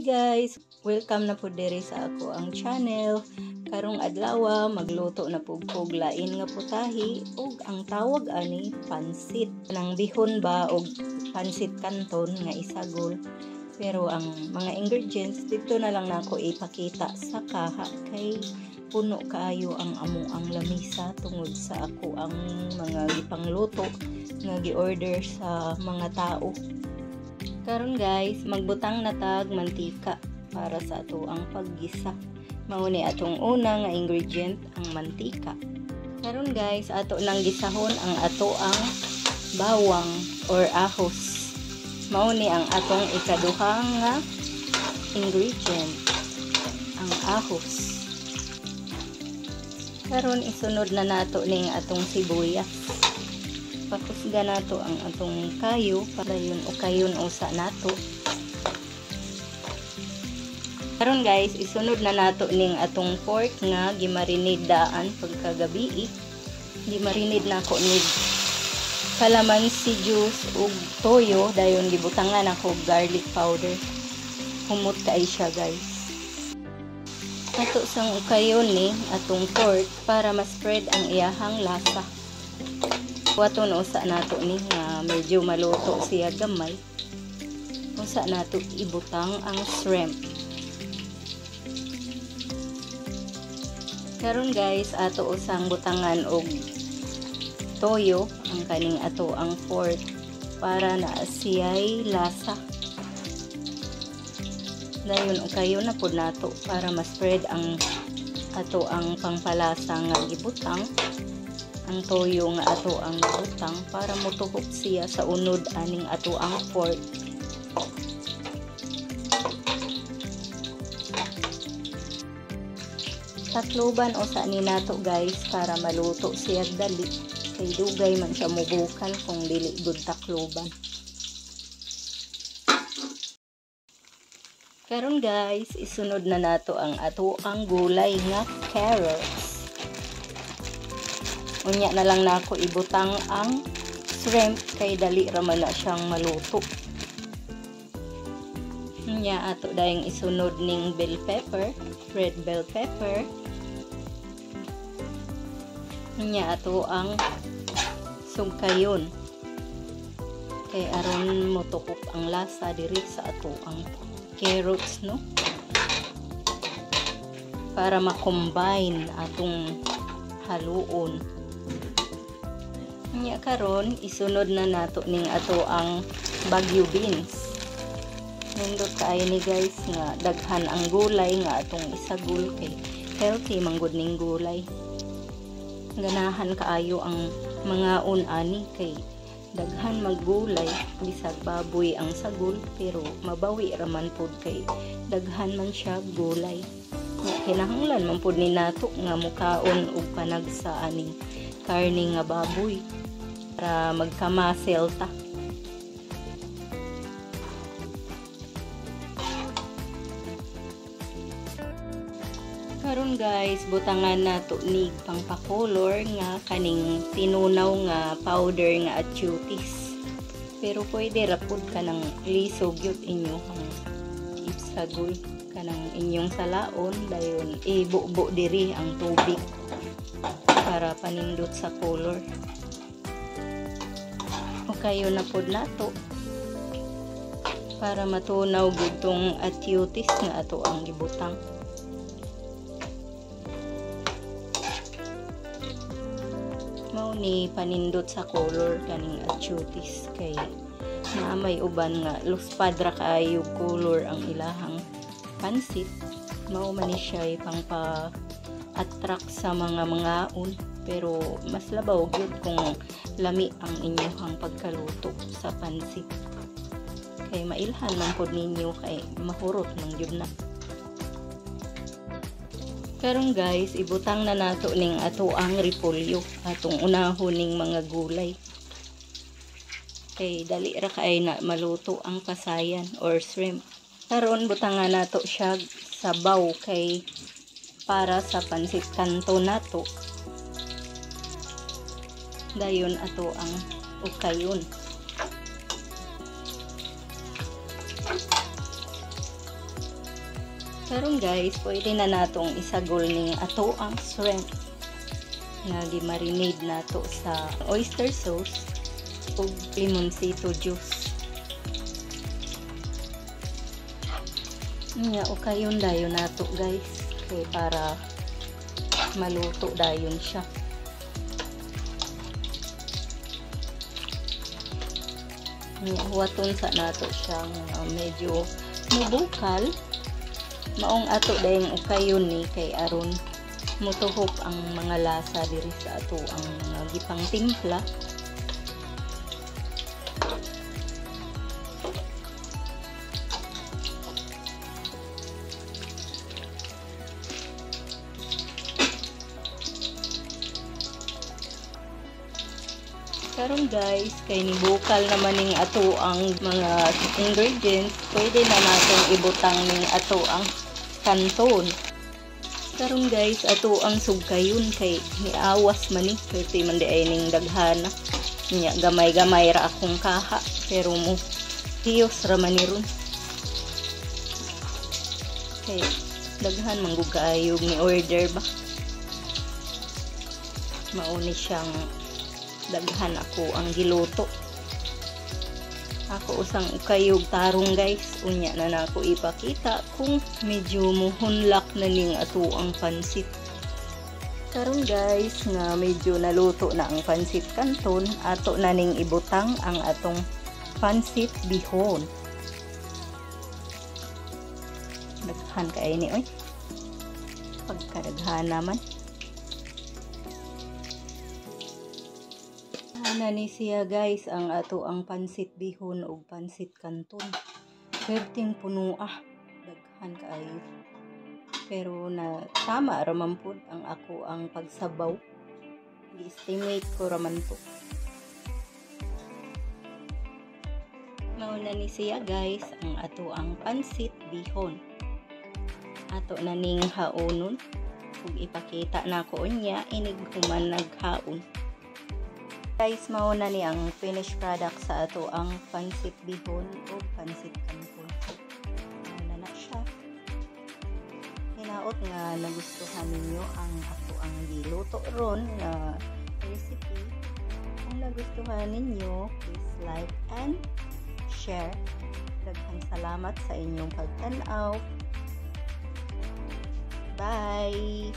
guys, welcome na po diri sa ako ang channel. Karong adlaw magluto na pug lain nga putahi ug ang tawag ani pansit. Nang bihon ba og pansit canton nga isagol. Pero ang mga ingredients dito na lang nako ipakita sa kaha kay puno kaayo ang amuang lamisa tungod sa ako ang mga gipangluto nga gi-order sa mga tao. Karon guys, magbutang na tag mantika para sa ato ang paggisa. Mao ni atong una nga ingredient ang mantika. Karon guys, ato nang gisahon ang ato ang bawang or ahos. Mao ni ang atong ikaduha nga ingredient, ang ahos. Karon isunod na nato ning atong sibuyas. Pakusga nato ang atong kayo para yun o kayon usa nato. Karon guys, isunod na nato ning atong pork nga gimarinidaan pagkagabi. Gimarinid nako ni calamansi juice ug toyo dayon gibutangan ako garlic powder. Humot kay siya guys. Ato sang ukayon ni atong pork para ma-spread ang iyahang lasa. Waton usa nato ni nga medyo maluto siya gamay. Usa nato ibutang ang shrimp. Karon guys, ato usang butangan og toyo ang kaning ato ang pork para na siya'y lasa. Dayon kayo na pud nato para ma-spread ang ato ang pangpalasa nga gibutang. Ang toyo nga ato ang butang para motuhok siya sa unod aning ato ang pork. Tatloban usa ni nato guys para maluto siya dali. Kay dugay man siya mubukal kung dili gud takloban. Karon guys, isunod na nato ang ato ang gulay nga carrots. Unya na lang nako ibutang ang shrimp kay dali ra man na siyang maluto. Unya ato dayang isunod ning bell pepper, red bell pepper. Unya ato ang sugkayon. Kay aron motukop ang lasa diri sa ato ang carrots no. Para ma-combine atong haluon. Nya karon isunod na nato ning ato ang Baguio beans. Nindot kaayo ni guys nga daghan ang gulay nga atong isagol kay healthy manggod ning gulay. Ganahan kaayo ang mga unani kay daghan maggulay bisag baboy ang sagol pero mabawi ra man pud kay daghan man siya gulay. Kinahanglan man pud ni nato nga mukaon og panag sa aning karne nga baboy para magkamasel ta. Karon guys, butangan nato nig pangpakolor nga kaning tinunaw nga powder nga achutis. Pero pwede ra pud kanang lisog yut inyo ang isagol kanang inyong salaon dayon ibubo diri ang tubig para panindot sa color. O kayo na pod nato para matunaw gud tong achutis nga ato ang gibutang. Mao ni panindot sa color kaning achutis kay na may uban nga luspad ra kaayo color ang ilahang pansit. Mao man ni siya pangpa-attract sa mga un. Pero mas labaw gyud kung lami ang inyong pagkaluto sa pansit. Kay mailhan man pod ninyo kay mahurot man gyud na. Karon guys, ibutang na nato ning ato ang repolyo, atong unahon ning mga gulay. Kay dali ra kay na maluto ang pasayan or shrimp. Karon butangan nato siya sabaw kay para sa pansit canton nato. Dayon ato ang ukayon. Karon guys, pwede na natong isagol ning ato ang shrimp nga gi-marinate nato sa oyster sauce ug limonsito juice. Nya o kayon dayon nato guys, kay para maluto dayon siya. Nya waton sa nato siyang medyo mubukal. Maong ato dayong ukayon ni kay aron mutuhok ang mga lasa diri sa ato ang mga gipang timpla. Karon guys, kay nibukal naman ning ato ang mga ingredients, pwede na natong ibutang ning ato ang kanton. Karon guys, ato ang sugkayon kay niawas man ni, pwede man di ay ning daghana. Nya gamay-gamay ra akong kaha, pero mo hiyos ra man ni ron. Kay daghan man gud kaayo ni order ba. Mao ni siyang daghan ako ang giluto. Ako usang ukayog tarong guys, unya na nako ipakita kung medyo muhunlak na ning ato ang pansit. Karon guys nga medyo naluto na ang pansit kanton, ato na ning ibutang ang atong pansit bihon. Daghan kay ni oy. Pagkadaghan naman. Na ni siya guys ang ato ang pansit bihon ug pansit kanton. Perting puno daghan kaayo. Pero na tama ra man pud ang ako ang pagsabaw. Gi-estimate ko ra man to. Mao na ni siya guys ang ato ang pansit bihon. Ato na ning haonon ug ipakita nako unya inig human naghaon. Guys, mao na ni ang finished product sa ato ang pansit bihon o pansit kanton. Mao na siya. Hinaot nga nagustuhan ninyo ang ato ang giluto ron na recipe. Kung nagustuhan ninyo, please like and share. Daghang salamat sa inyong pagtan-aw. Bye!